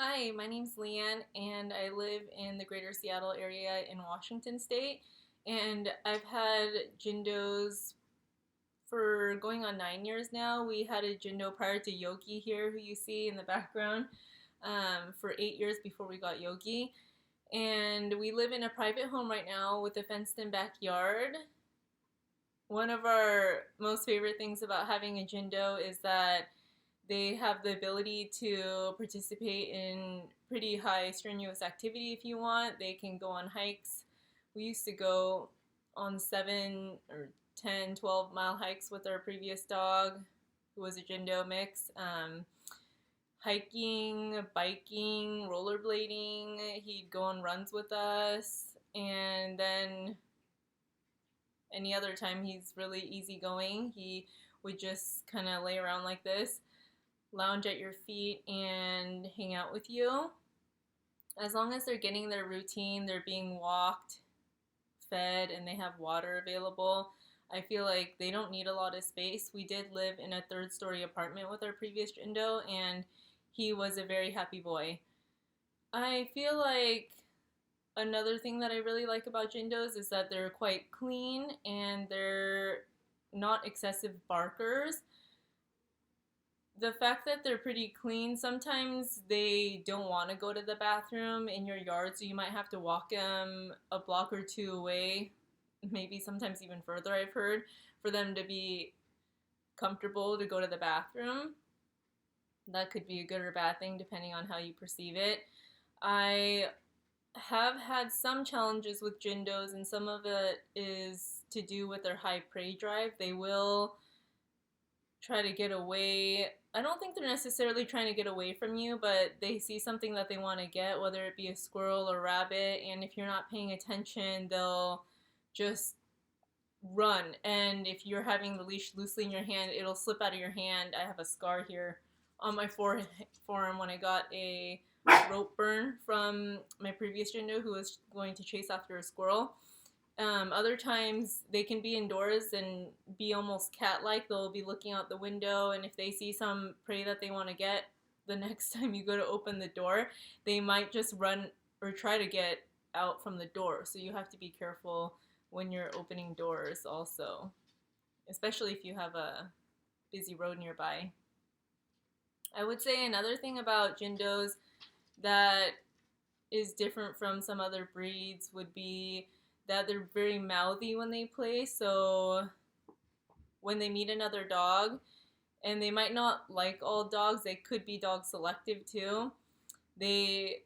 Hi, my name's Leann, and I live in the greater Seattle area in Washington State. And I've had Jindos for going on 9 years now. We had a Jindo prior to Yogi here, who you see in the background, for 8 years before we got Yogi. And we live in a private home right now with a fenced in backyard. One of our most favorite things about having a Jindo is that they have the ability to participate in pretty high strenuous activity if you want. They can go on hikes. We used to go on 7 or 10, 12 mile hikes with our previous dog, who was a Jindo mix. Hiking, biking, rollerblading. He'd go on runs with us. And then any other time he's really easygoing. He would just kind of lay around like this, lounge at your feet, and hang out with you. As long as they're getting their routine, they're being walked, fed, and they have water available, I feel like they don't need a lot of space. We did live in a third-story apartment with our previous Jindo, and he was a very happy boy. I feel like another thing that I really like about Jindos is that they're quite clean and they're not excessive barkers. The fact that they're pretty clean, sometimes they don't want to go to the bathroom in your yard, so you might have to walk them a block or two away, maybe sometimes even further, I've heard, for them to be comfortable to go to the bathroom. That could be a good or bad thing depending on how you perceive it. I have had some challenges with Jindos, and some of it is to do with their high prey drive. They will try to get away. I don't think they're necessarily trying to get away from you, but they see something that they want to get, whether it be a squirrel or rabbit, and if you're not paying attention, they'll just run. And if you're having the leash loosely in your hand, it'll slip out of your hand. I have a scar here on my forearm when I got a rope burn from my previous Jindo who was going to chase after a squirrel. Other times they can be indoors and be almost cat-like. They'll be looking out the window, and if they see some prey that they want to get, the next time you go to open the door, they might just run or try to get out from the door. So you have to be careful when you're opening doors also, especially if you have a busy road nearby. I would say another thing about Jindos that is different from some other breeds would be that they're very mouthy when they play. So when they meet another dog, and they might not like all dogs, they could be dog selective too. They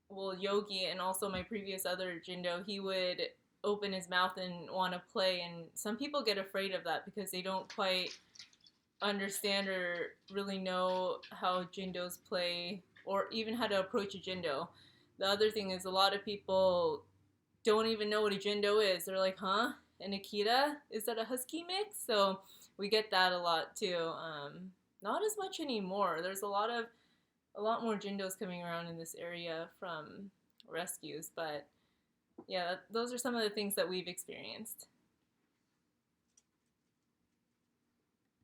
well, Yogi and also my previous other Jindo, he would open his mouth and want to play, and some people get afraid of that because they don't quite understand or really know how Jindos play or even how to approach a Jindo. The other thing is a lot of people don't even know what a Jindo is. They're like, huh? An Akita? Is that a Husky mix? So we get that a lot too. Not as much anymore. There's a lot more Jindos coming around in this area from rescues, but yeah, those are some of the things that we've experienced.